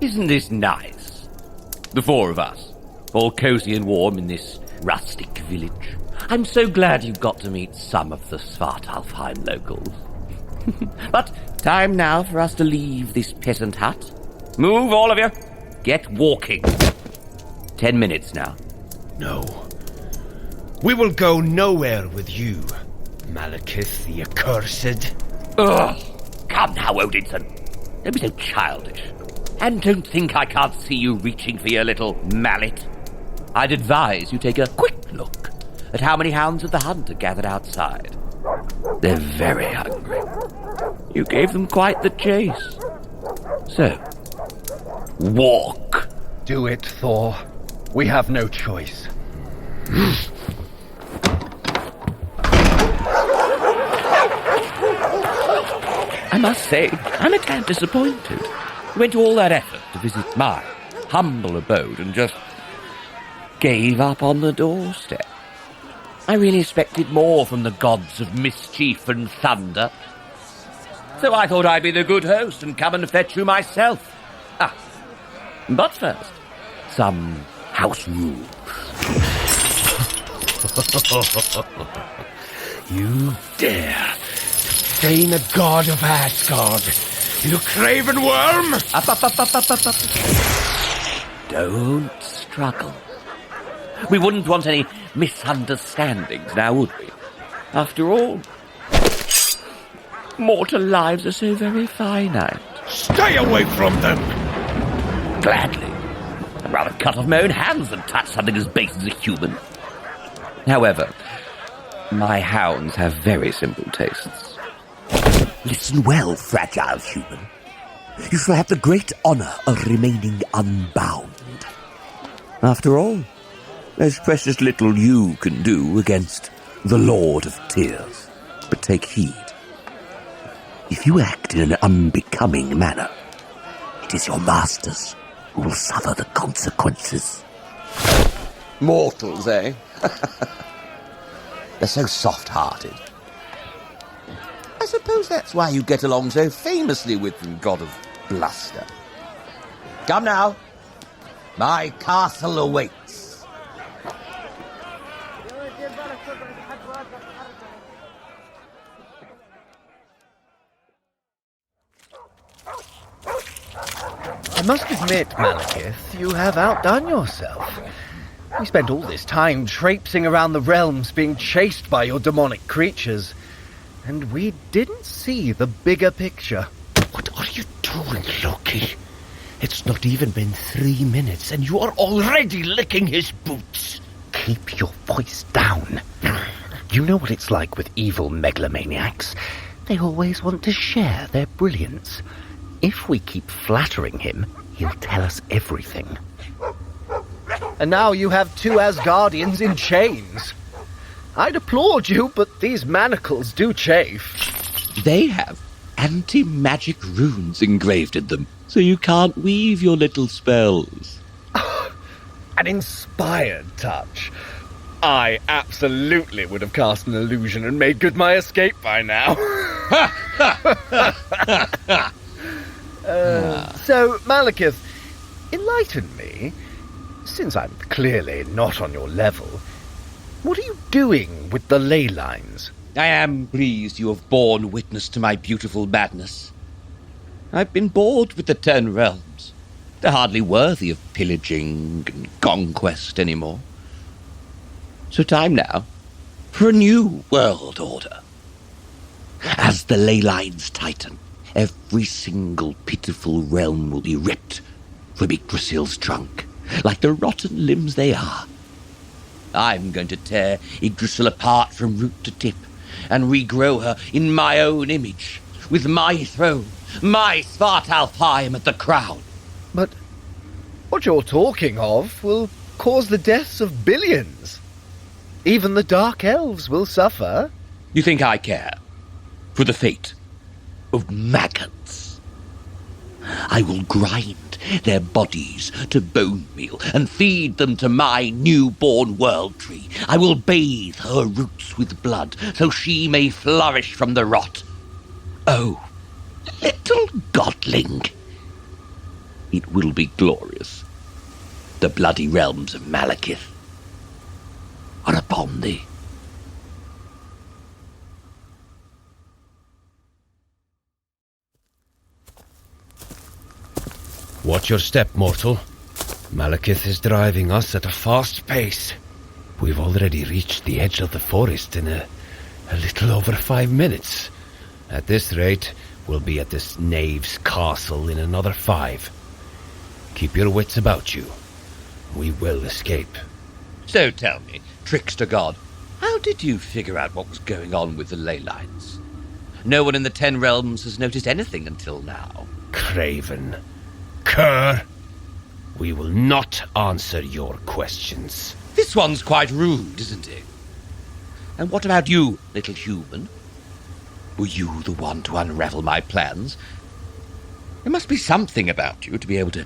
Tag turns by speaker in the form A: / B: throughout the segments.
A: Isn't this nice? The four of us, all cozy and warm in this rustic village. I'm so glad you got to meet some of the Svartalfheim locals. But time now for us to leave this peasant hut. Move, all of you. Get walking. 10 minutes now.
B: No. We will go nowhere with you, Malekith the Accursed.
A: Ugh. Come now, Odinson. Don't be so childish. And don't think I can't see you reaching for your little mallet. I'd advise you take a quick look at how many hounds of the hunt are gathered outside. They're very hungry. You gave them quite the chase. So, walk.
B: Do it, Thor. We have no choice.
A: I must say, I'm a tad disappointed. You went to all that effort to visit my humble abode and just gave up on the doorstep. I really expected more from the gods of mischief and thunder. So I thought I'd be the good host and come and fetch you myself. But first, some house rules.
B: You dare defame a god of Asgard, you craven worm!
A: Up. Don't struggle. We wouldn't want any misunderstandings now, would we? After all, mortal lives are so very finite.
B: Stay away from them!
A: Gladly. I'd rather cut off my own hands than touch something as base as a human. However, my hounds have very simple tastes.
C: Listen well, fragile human. You shall have the great honor of remaining unbound. After all, there's precious little you can do against the Lord of Tears. But take heed. If you act in an unbecoming manner, it is your masters who will suffer the consequences.
A: Mortals, eh? They're so soft-hearted. I suppose that's why you get along so famously with them, god of bluster. Come now. My castle awaits.
B: I must admit, Malekith, you have outdone yourself. We spent all this time traipsing around the realms being chased by your demonic creatures, and we didn't see the bigger picture.
D: What are you doing, Loki? It's not even been 3 minutes and you are already licking his boots.
B: Keep your voice down. You know what it's like with evil megalomaniacs. They always want to share their brilliance. If we keep flattering him, he'll tell us everything. And now you have 2 Asgardians in chains. I'd applaud you, but these manacles do chafe.
C: They have anti-magic runes engraved in them, so you can't weave your little spells.
B: An inspired touch. I absolutely would have cast an illusion and made good my escape by now. So, Malekith, enlighten me. Since I'm clearly not on your level, what are you doing with the ley lines?
A: I am pleased you have borne witness to my beautiful madness. I've been bored with the 10 realms. They're hardly worthy of pillaging and conquest anymore. So time now for a new world order. As the ley lines tighten, every single pitiful realm will be ripped from Yggdrasil's trunk, like the rotten limbs they are. I'm going to tear Yggdrasil apart from root to tip and regrow her in my own image, with my throne, my Svartalfheim at the crown.
B: But what you're talking of will cause the deaths of billions. Even the Dark Elves will suffer.
A: You think I care for the fate of maggots?
C: I will grind their bodies to bone meal and feed them to my newborn world tree. I will bathe her roots with blood so she may flourish from the rot. Oh, little godling,
A: It will be glorious. The bloody realms of Malekith are upon thee.
D: Watch your step, mortal. Malekith is driving us at a fast pace. We've already reached the edge of the forest in a little over 5 minutes. At this rate, we'll be at this knave's castle in another 5. Keep your wits about you. We will escape.
A: So tell me, trickster god, how did you figure out what was going on with the ley lines? No one in the 10 realms has noticed anything until now.
D: Craven. Cur. We will not answer your questions.
A: This one's quite rude, isn't it? And what about you, little human? Were you the one to unravel my plans? There must be something about you to be able to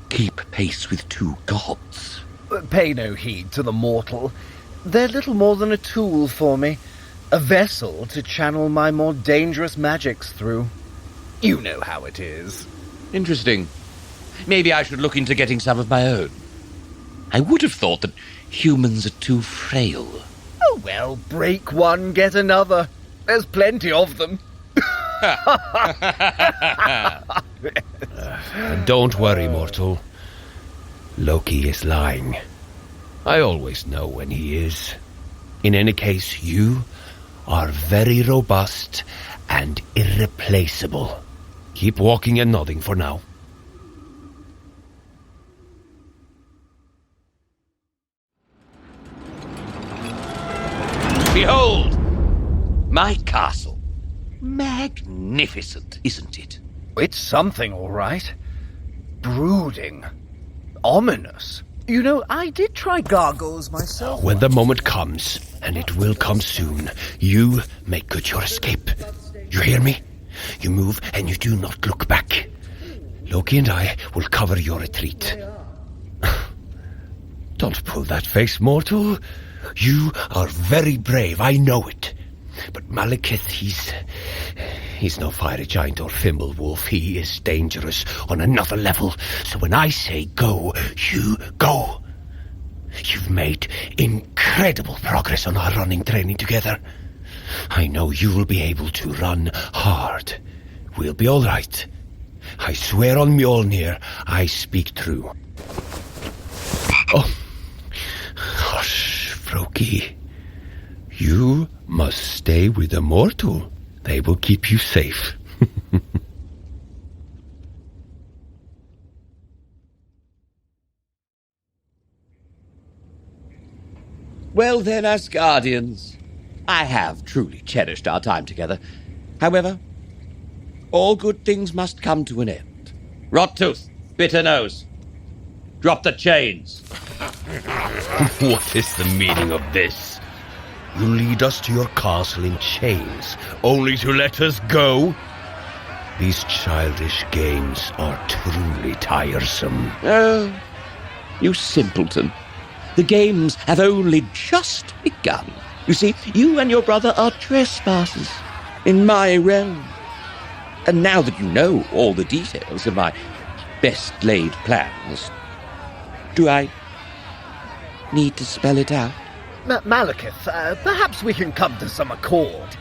A: keep pace with 2 gods.
E: Pay no heed to the mortal. They're little more than a tool for me. A vessel to channel my more dangerous magics through. You know how it is.
A: Interesting. Maybe I should look into getting some of my own. I would have thought that humans are too frail.
E: Oh well, break one, get another. There's plenty of them.
D: And don't worry, mortal. Loki is lying. I always know when he is. In any case, you are very robust and irreplaceable. Keep walking and nodding for now.
A: Behold! My castle. Magnificent, isn't it?
E: It's something, all right. Brooding. Ominous. You know, I did try gargoyles myself.
D: When the moment comes, and it will come soon, you make good your escape. You hear me? You move and you do not look back. Loki and I will cover your retreat. Don't pull that face, mortal. You are very brave, I know it. But Malekith, he's no fiery giant or thimble wolf. He is dangerous on another level. So when I say go, you go. You've made incredible progress on our running training together. I know you will be able to run hard. We'll be all right. I swear on Mjolnir, I speak true. Oh, hush, Froki. You must stay with the mortal. They will keep you safe.
A: Well then, as guardians, I have truly cherished our time together. However, all good things must come to an end. Rot-tooth, bitter nose, drop the chains.
D: What is the meaning of this? You lead us to your castle in chains, only to let us go? These childish games are truly tiresome.
A: Oh, you simpleton. The games have only just begun. You see, you and your brother are trespassers in my realm. And now that you know all the details of my best-laid plans, do I need to spell it out?
E: Malekith, perhaps we can come to some accord.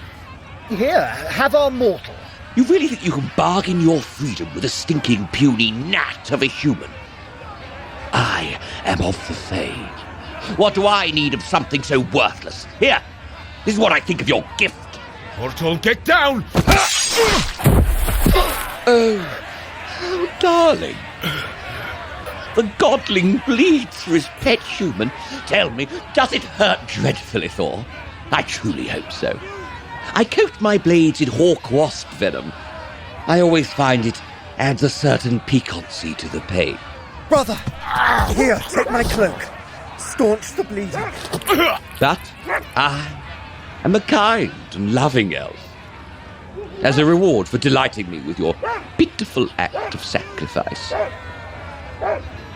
E: Here, have our mortal.
A: You really think you can bargain your freedom with a stinking, puny gnat of a human? I am of the Fae. What do I need of something so worthless? Here, this is what I think of your gift.
D: Mortal, get down!
A: Oh, how darling. The godling bleeds for his pet human. Tell me, does it hurt dreadfully, Thor? I truly hope so. I coat my blades in hawk wasp venom. I always find it adds a certain piquancy to the pain.
E: Brother, here, take my cloak. Staunch the bleeding.
A: But I am a kind and loving elf. As a reward for delighting me with your pitiful act of sacrifice,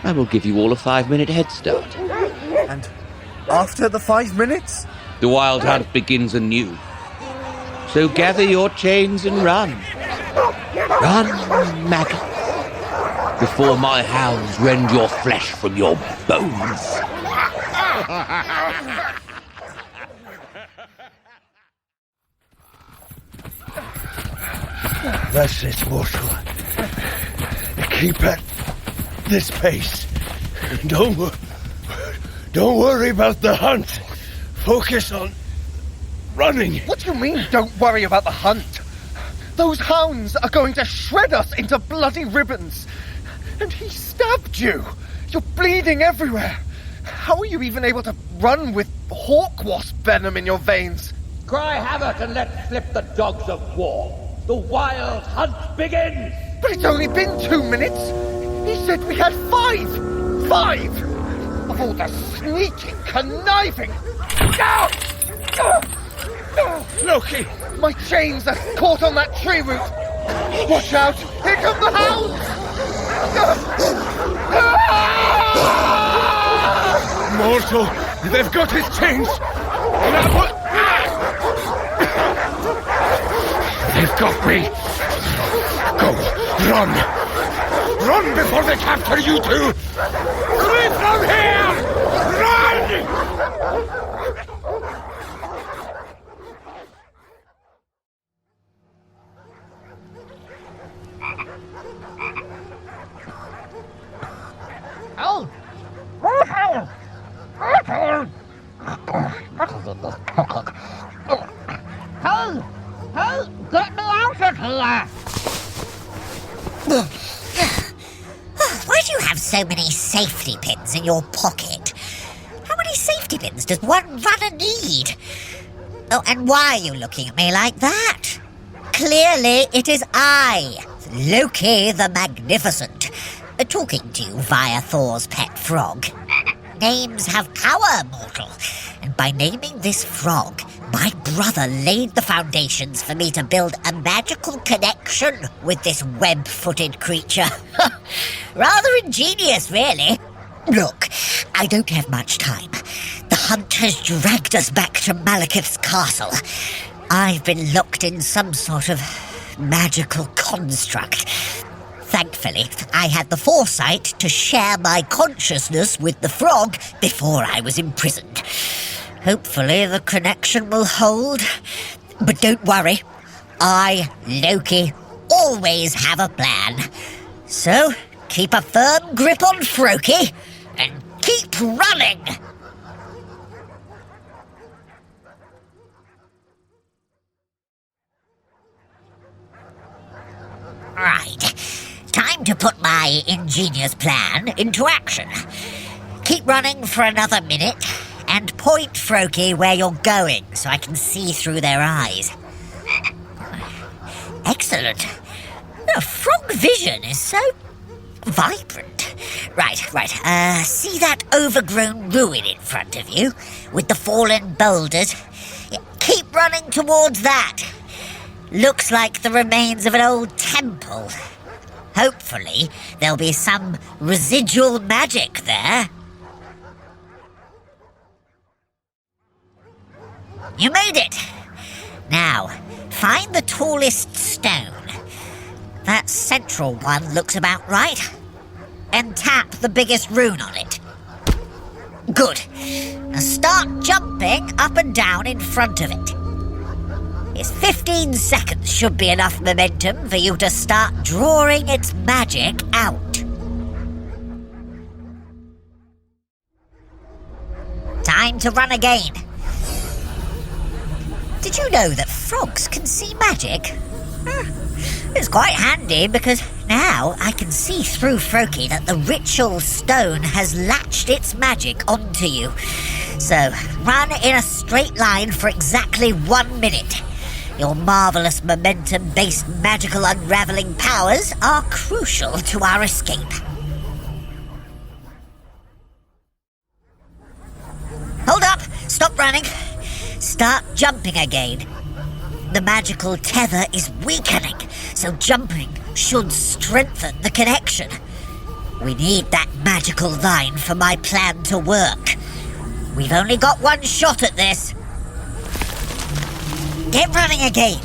A: I will give you all a 5-minute head start.
E: And after the 5 minutes?
A: The wild hunt begins anew. So gather your chains and run. Run, maggot. before my hounds rend your flesh from your bones.
D: That's it, mortal. Keep at this pace. Don't worry about the hunt. Focus on running.
E: What do you mean, don't worry about the hunt? Those hounds are going to shred us into bloody ribbons. And he stabbed you. You're bleeding everywhere. How are you even able to run with hawk wasp venom in your veins?
A: Cry havoc and let slip the dogs of war. The wild hunt begins!
E: But it's only been 2 minutes. He said we had 5. 5! Of all the sneaking, conniving...
D: Loki!
E: My chains are caught on that tree root. Watch out! Here come the hounds!
D: Mortal! They've got his chains! They've got me! Go! Run! Run before they capture you two! Away from here! Run!
F: Get me out of here! Why do you have so many safety pins in your pocket? How many safety pins does one runner need? Oh, and why are you looking at me like that? Clearly it is I, Loki the Magnificent, talking to you via Thor's pet frog. Names have power, mortal, and by naming this frog, my brother laid the foundations for me to build a magical connection with this web-footed creature. Rather ingenious, really. Look, I don't have much time. The hunt has dragged us back to Malekith's castle. I've been locked in some sort of magical construct. Thankfully, I had the foresight to share my consciousness with the frog before I was imprisoned. Hopefully the connection will hold. But don't worry, I, Loki, always have a plan. So, keep a firm grip on Froki and keep running! Right. Time to put my ingenious plan into action. Keep running for another minute and point Froki where you're going so I can see through their eyes. Excellent. Frog vision is so vibrant. Right. See that overgrown ruin in front of you with the fallen boulders? Keep running towards that. Looks like the remains of an old temple. Hopefully, there'll be some residual magic there. You made it! Now, find the tallest stone. That central one looks about right. And tap the biggest rune on it. Good. Now start jumping up and down in front of it. It's 15 seconds should be enough momentum for you to start drawing its magic out. Time to run again. Did you know that frogs can see magic? It's quite handy because now I can see through Froki that the ritual stone has latched its magic onto you. So run in a straight line for exactly 1 minute. Your marvellous momentum-based magical unravelling powers are crucial to our escape. Hold up! Stop running! Start jumping again. The magical tether is weakening, so jumping should strengthen the connection. We need that magical line for my plan to work. We've only got one shot at this. Get running again,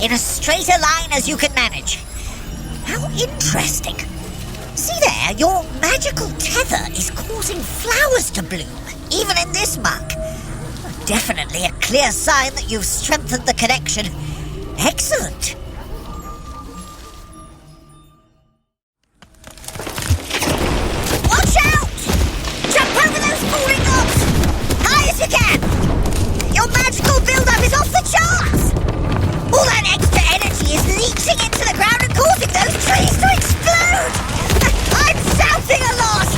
F: in as straight a line as you can manage. How interesting. See there, your magical tether is causing flowers to bloom, even in this muck. Definitely a clear sign that you've strengthened the connection. Excellent. Watch out! Jump over those falling logs! High as you can! Your magical build-up is off the charts! All that extra energy is leaching into the ground and causing those trees to explode! I'm shouting a lot!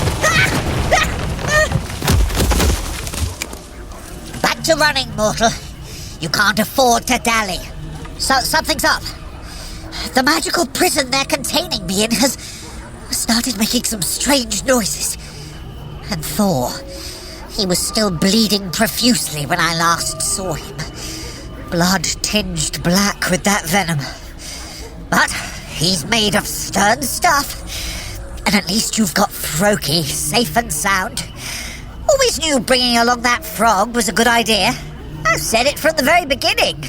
F: Back to running, mortal. You can't afford to dally. Something's up. The magical prison they're containing me in has started making some strange noises. And Thor, he was still bleeding profusely when I last saw him. Blood tinged black with that venom. But he's made of stern stuff. And at least you've got Froki safe and sound. Always knew bringing along that frog was a good idea. I've said it from the very beginning.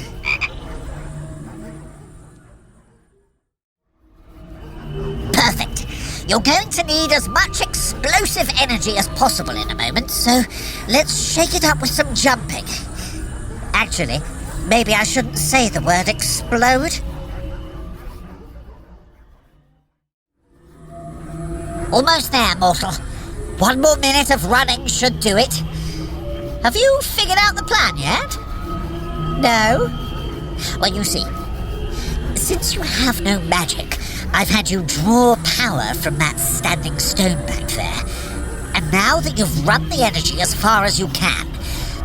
F: Perfect. You're going to need as much explosive energy as possible in a moment, so let's shake it up with some jumping. Actually, maybe I shouldn't say the word explode. Almost there, mortal. 1 more minute of running should do it. Have you figured out the plan yet? No? Well, you see, since you have no magic, I've had you draw power from that standing stone back there. And now that you've run the energy as far as you can,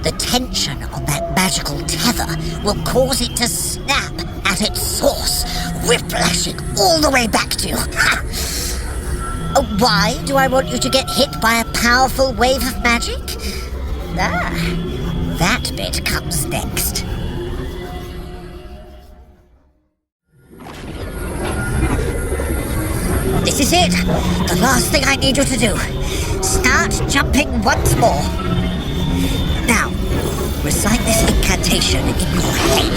F: the tension on that magical tether will cause it to snap at its source, whiplashing all the way back to you. Why do I want you to get hit by a powerful wave of magic? That bit comes next. This is it. The last thing I need you to do. Start jumping once more. Now, recite this incantation in your head.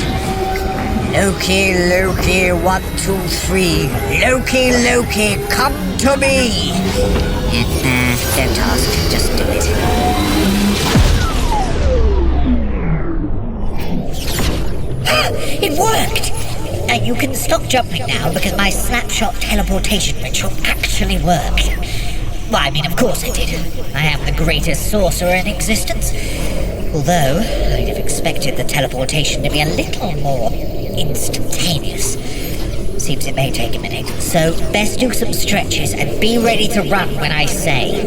F: Loki, Loki, 1, 2, 3. Loki, Loki, come to me. And don't ask, just do it. It worked! And you can stop jumping now because my snapshot teleportation ritual actually worked. Well, I mean, of course it did. I am the greatest sorcerer in existence. Although, I'd have expected the teleportation to be a little more instantaneous. Seems it may take a minute, so best do some stretches and be ready to run when I say.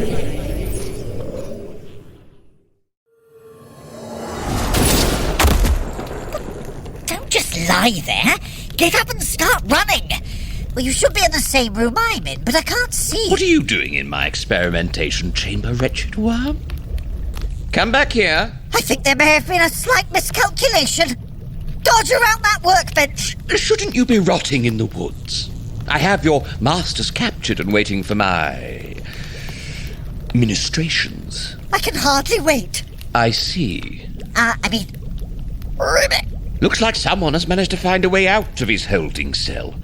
F: Don't just lie there. Get up and start running. Well, you should be in the same room I'm in, but I can't see.
A: What are you doing in my experimentation chamber, wretched worm? Come back here.
F: I think there may have been a slight miscalculation. Dodge around that workbench.
A: Shouldn't you be rotting in the woods? I have your masters captured and waiting for my ministrations.
F: I can hardly wait.
A: I see.
F: Ribbit.
A: Looks like someone has managed to find a way out of his holding cell.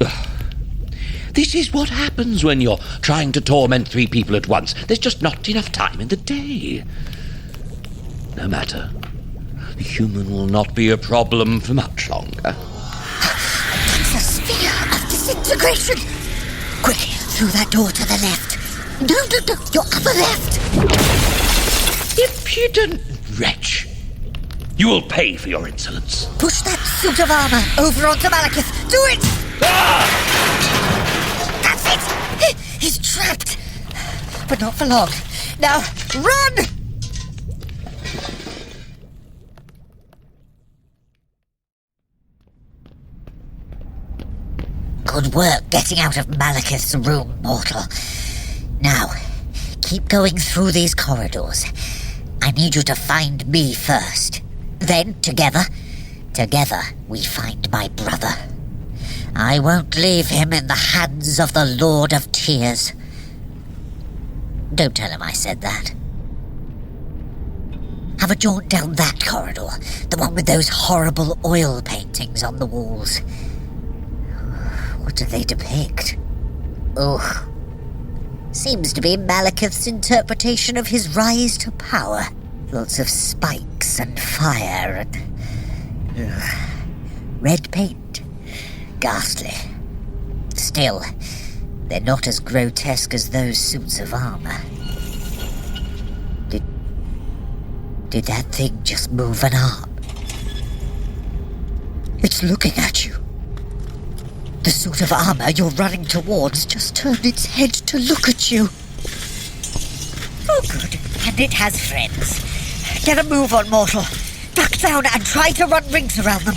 A: Ugh. This is what happens when you're trying to torment 3 people at once. There's just not enough time in the day. No matter. The human will not be a problem for much longer.
F: It's a sphere of disintegration. Quick, through that door to the left. No, your upper left.
A: Impudent wretch. You will pay for your insolence.
F: Push that suit of armor over onto Malekith. Do it!
A: Ah!
F: That's it! He's trapped. But not for long. Now, run! Good work getting out of Malekith's room, mortal. Now, keep going through these corridors. I need you to find me first. Then, together, we find my brother. I won't leave him in the hands of the Lord of Tears. Don't tell him I said that. Have a jaunt down that corridor, the one with those horrible oil paintings on the walls. What do they depict? Ugh, Seems to be Malekith's interpretation of his rise to power. Lots of spikes and fire and... red paint. Ghastly. Still, they're not as grotesque as those suits of armor. Did that thing just move an arm? It's looking at you. The suit of armor you're running towards just turned its head to look at you. Oh, good. And it has friends. Get a move on, mortal. Duck down and try to run rings around them.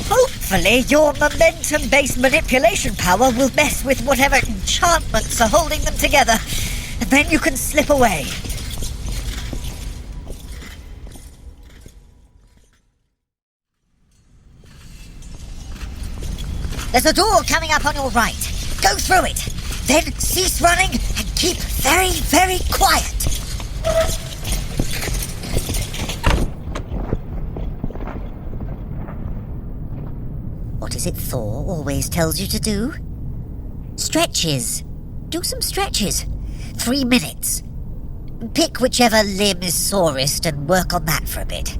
F: Hopefully your momentum-based manipulation power will mess with whatever enchantments are holding them together. And then you can slip away. There's a door coming up on your right. Go through it. Then cease running and keep very, very quiet. What is it Thor always tells you to do? Stretches. Do some stretches. 3 minutes. Pick whichever limb is sorest and work on that for a bit.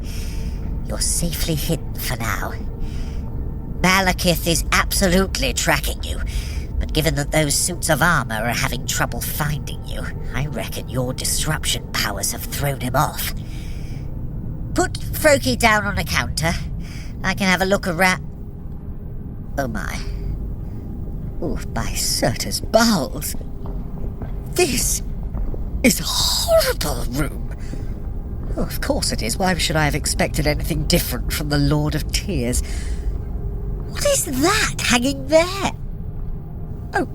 F: You're safely hidden for now. Malekith is absolutely tracking you, but given that those suits of armor are having trouble finding you, I reckon your disruption powers have thrown him off. Put Froki down on a counter. I can have a look around... Oh my. Oh, by Surtur's bowels. This is a horrible room. Oh, of course it is. Why should I have expected anything different from the Lord of Tears? What is that hanging there? Oh,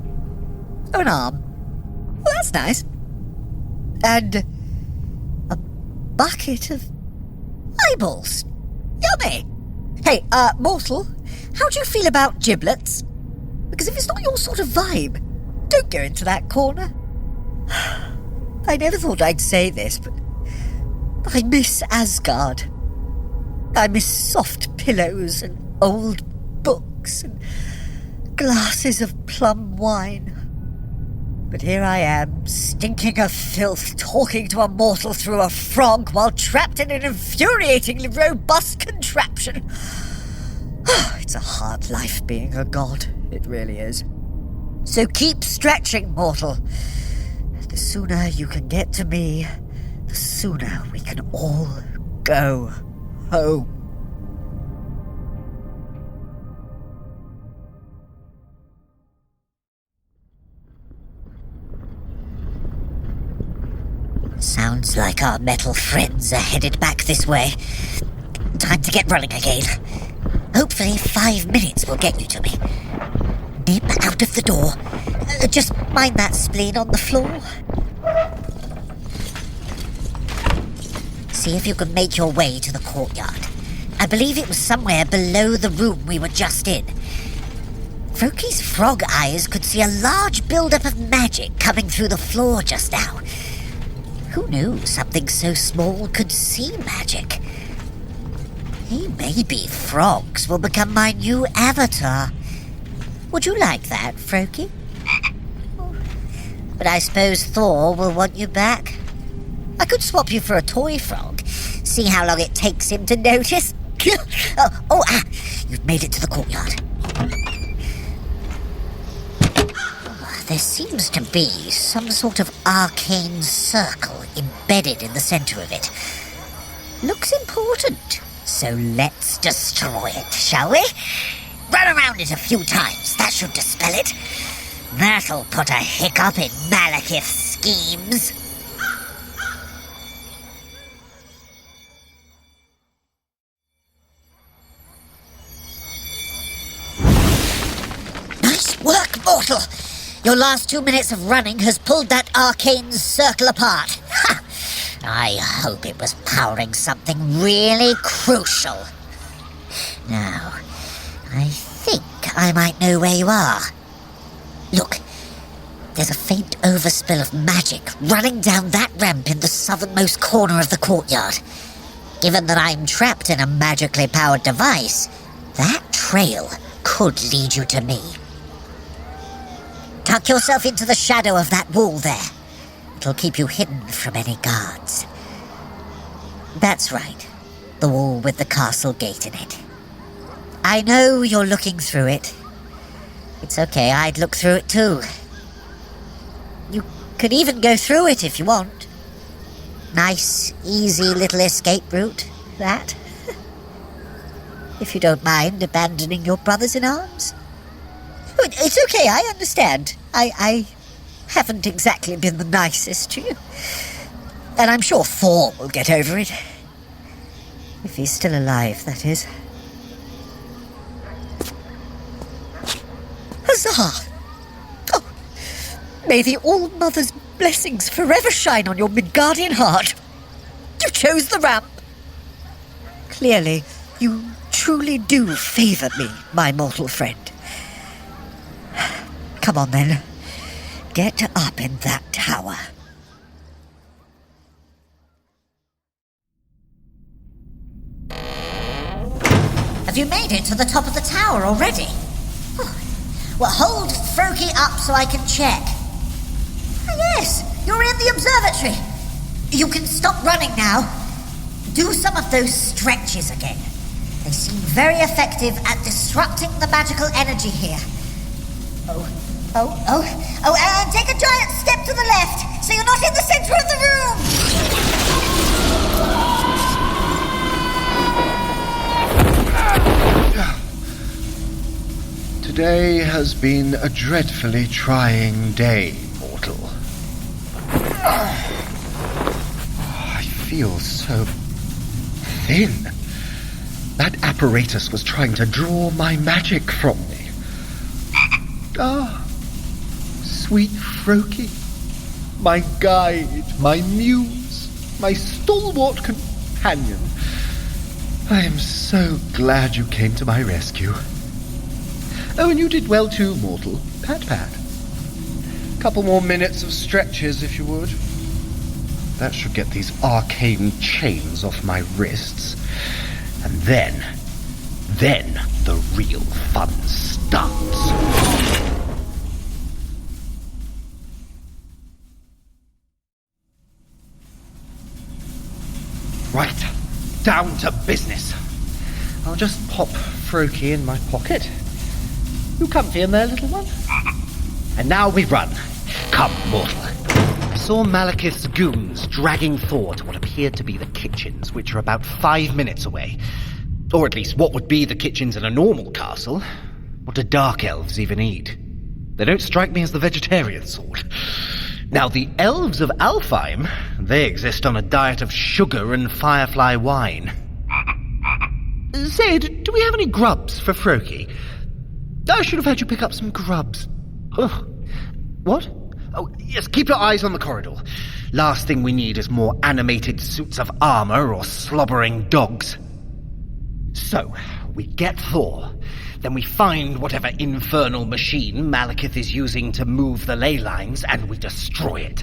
F: an arm. Well, that's nice. And a bucket of eyeballs. Yummy. Hey, mortal, how do you feel about giblets? Because if it's not your sort of vibe, don't go into that corner. I never thought I'd say this, but I miss Asgard. I miss soft pillows and old books and glasses of plum wine. But here I am, stinking of filth, talking to a mortal through a frog while trapped in an infuriatingly robust contraption. It's a hard life being a god, it really is. So keep stretching, mortal. The sooner you can get to me, the sooner we can all go home. Sounds like our metal friends are headed back this way. Time to get running again. Hopefully 5 minutes will get you to me. Nip out of the door. Just mind that spleen on the floor. See if you can make your way to the courtyard. I believe it was somewhere below the room we were just in. Froki's frog eyes could see a large build-up of magic coming through the floor just now. Who knew something so small could see magic? Hey, maybe frogs will become my new avatar. Would you like that, Froki? But I suppose Thor will want you back. I could swap you for a toy frog. See how long it takes him to notice. You've made it to the courtyard. There seems to be some sort of arcane circle embedded in the center of it. Looks important, so let's destroy it, shall we? Run around it a few times, that should dispel it. That'll put a hiccup in Malekith's schemes. Nice work, mortal! Your last 2 minutes of running has pulled that arcane circle apart. Ha! I hope it was powering something really crucial. Now, I think I might know where you are. Look, there's a faint overspill of magic running down that ramp in the southernmost corner of the courtyard. Given that I'm trapped in a magically powered device, that trail could lead you to me. Tuck yourself into the shadow of that wall there. It'll keep you hidden from any guards. That's right. The wall with the castle gate in it. I know you're looking through it. It's okay, I'd look through it too. You could even go through it if you want. Nice, easy little escape route, that. If you don't mind abandoning your brothers in arms. It's okay, I understand. I haven't exactly been the nicest to you. And I'm sure Thor will get over it. If he's still alive, that is. Huzzah! Oh, may the All-Mother's blessings forever shine on your Midgardian heart. You chose the ramp. Clearly, you truly do favour me, my mortal friend. Come on, then. Get up in that tower. Have you made it to the top of the tower already? Well, hold Froki up so I can check. Yes, you're in the observatory. You can stop running now. Do some of those stretches again. They seem very effective at disrupting the magical energy here. And take a giant step to the left, so you're not in the center of the room!
E: Today has been a dreadfully trying day, mortal. I feel so thin. That apparatus was trying to draw my magic from me. Sweet Froki, my guide, my muse, my stalwart companion. I am so glad you came to my rescue. Oh, and you did well too, mortal. Pat, pat. Couple more minutes of stretches, if you would. That should get these arcane chains off my wrists. And then the real fun starts. Right, down to business. I'll just pop Froki in my pocket. You comfy in there, little one? And now we run. Come, mortal. I saw Malekith's goons dragging Thor to what appeared to be the kitchens, which are about 5 minutes away. Or at least what would be the kitchens in a normal castle. What do dark elves even eat? They don't strike me as the vegetarian sort. Now, the elves of Alfheim, they exist on a diet of sugar and firefly wine. Say, do we have any grubs for Froki? I should have had you pick up some grubs. Ugh. What? Oh, yes, keep your eyes on the corridor. Last thing we need is more animated suits of armor or slobbering dogs. So, we get Thor, then we find whatever infernal machine Malekith is using to move the ley lines, and we destroy it.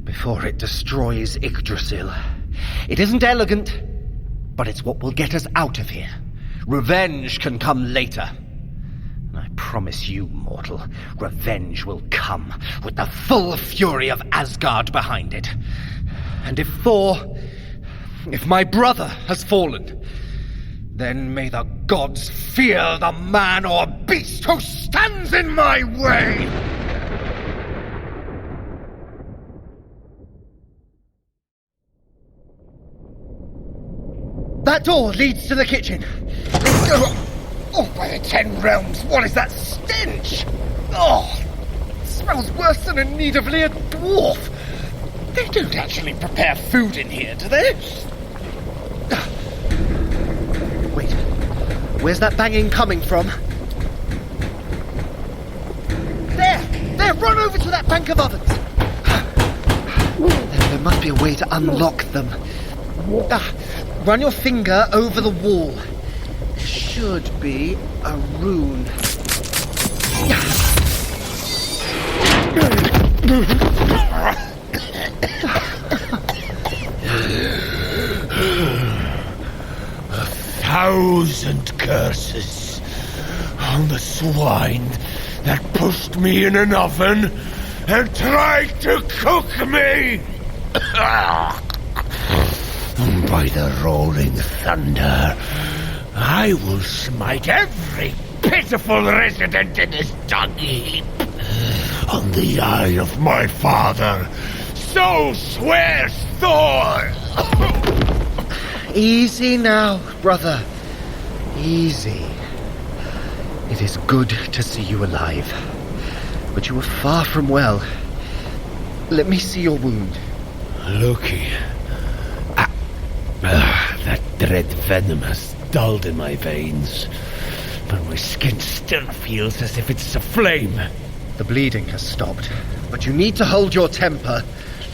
E: Before it destroys Yggdrasil. It isn't elegant, but it's what will get us out of here. Revenge can come later. I promise you, mortal, revenge will come with the full fury of Asgard behind it. And if my brother has fallen, then may the gods fear the man or beast who stands in my way! That door leads to the kitchen. Oh, by the 10 realms, what is that stench? Oh, it smells worse than a Nidavellir dwarf. They don't actually prepare food in here, do they? Wait, where's that banging coming from? There, run over to that bank of ovens. There must be a way to unlock them. Run your finger over the wall. There should be a rune.
D: A 1,000 curses on the swine that pushed me in an oven and tried to cook me! By the rolling thunder, I will smite every pitiful resident in this dung heap. On the eye of my father, so swears Thor!
E: Easy now, brother. Easy. It is good to see you alive, but you are far from well. Let me see your wound.
D: Loki. That dread venom has dulled in my veins, but my skin still feels as if it's aflame.
E: The bleeding has stopped, but you need to hold your temper,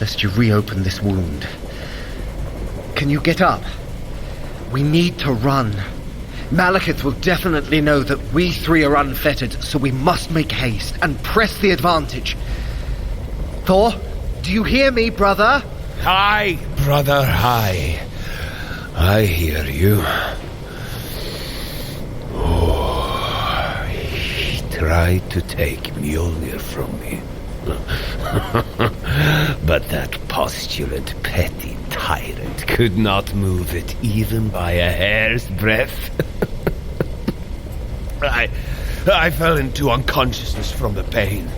E: lest you reopen this wound. Can you get up? We need to run. Malekith will definitely know that we three are unfettered, so we must make haste and press the advantage. Thor, do you hear me, brother?
D: Aye, brother, aye. I hear you. Oh, he tried to take Mjolnir from me. But that postulant, petty tyrant could not move it even by a hair's breadth. I fell into unconsciousness from the pain,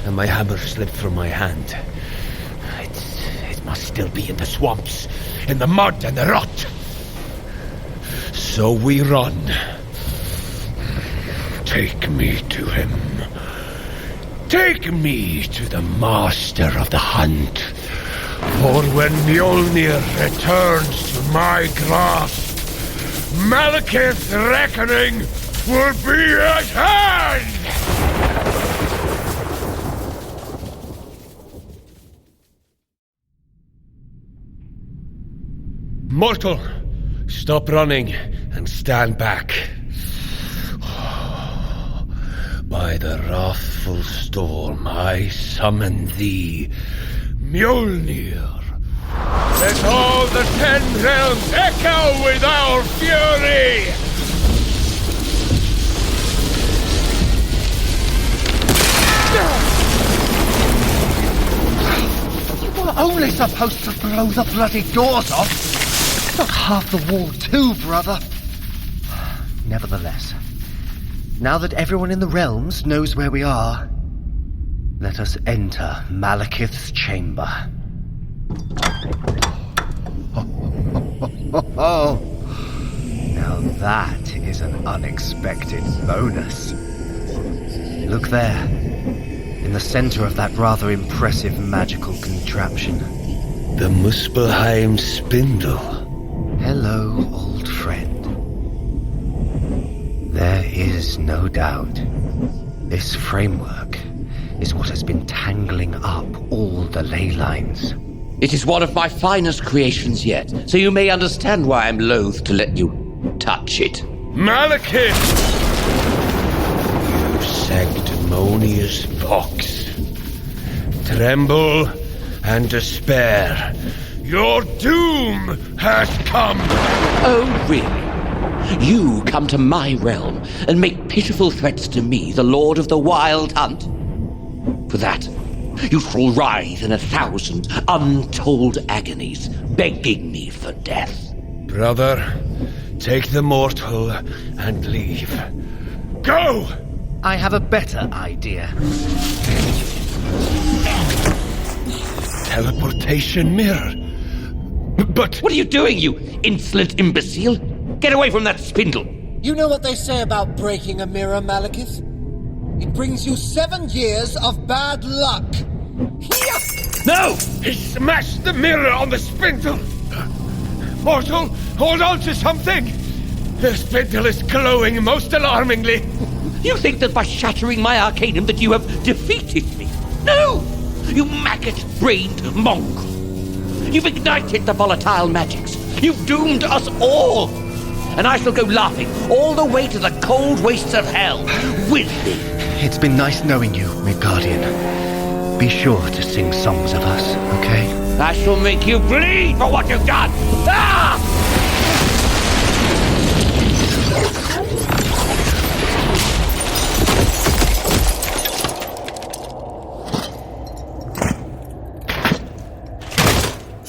D: and my hammer slipped from my hand. It must still be in the swamps, in the mud and the rot. So we run. Take me to him. Take me to the master of the hunt. For when Mjolnir returns to my grasp, Malekith's reckoning will be at hand! Mortal, stop running and stand back. By the wrathful storm, I summon thee, Mjolnir. Let all the 10 realms echo with our fury!
E: You were only supposed to blow the bloody doors off, not half the wall too, brother. Nevertheless, now that everyone in the realms knows where we are, let us enter Malekith's chamber. Oh, now that is an unexpected bonus. Look there, in the center of that rather impressive magical contraption.
D: The Muspelheim spindle.
E: Hello, old friend. There is no doubt. This framework is what has been tangling up all the ley lines.
A: It is one of my finest creations yet, so you may understand why I'm loath to let you touch it.
D: Malekith! You sanctimonious fox. Tremble and despair. Your doom has come!
A: Oh, really? You come to my realm and make pitiful threats to me, the Lord of the Wild Hunt? For that, you shall writhe in 1,000 untold agonies, begging me for death.
D: Brother, take the mortal and leave. Go!
E: I have a better idea.
D: Teleportation mirror. But...
A: What are you doing, you insolent imbecile? Get away from that spindle!
G: You know what they say about breaking a mirror, Malekith? It brings you 7 years of bad luck.
A: No!
D: He smashed the mirror on the spindle! Mortal, hold on to something! The spindle is glowing most alarmingly.
A: You think that by shattering my arcanum that you have defeated me? No! You maggot-brained mongrel! You've ignited the volatile magics! You've doomed us all! And I shall go laughing all the way to the cold wastes of hell with thee!
E: It's been nice knowing you, Midgardian. Be sure to sing songs of us, okay?
A: I shall make you bleed for what you've done! Ah!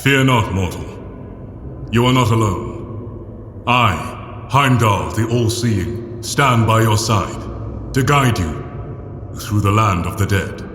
H: Fear not, mortal. You are not alone. I, Heimdall the All-Seeing, stand by your side to guide you through the land of the dead.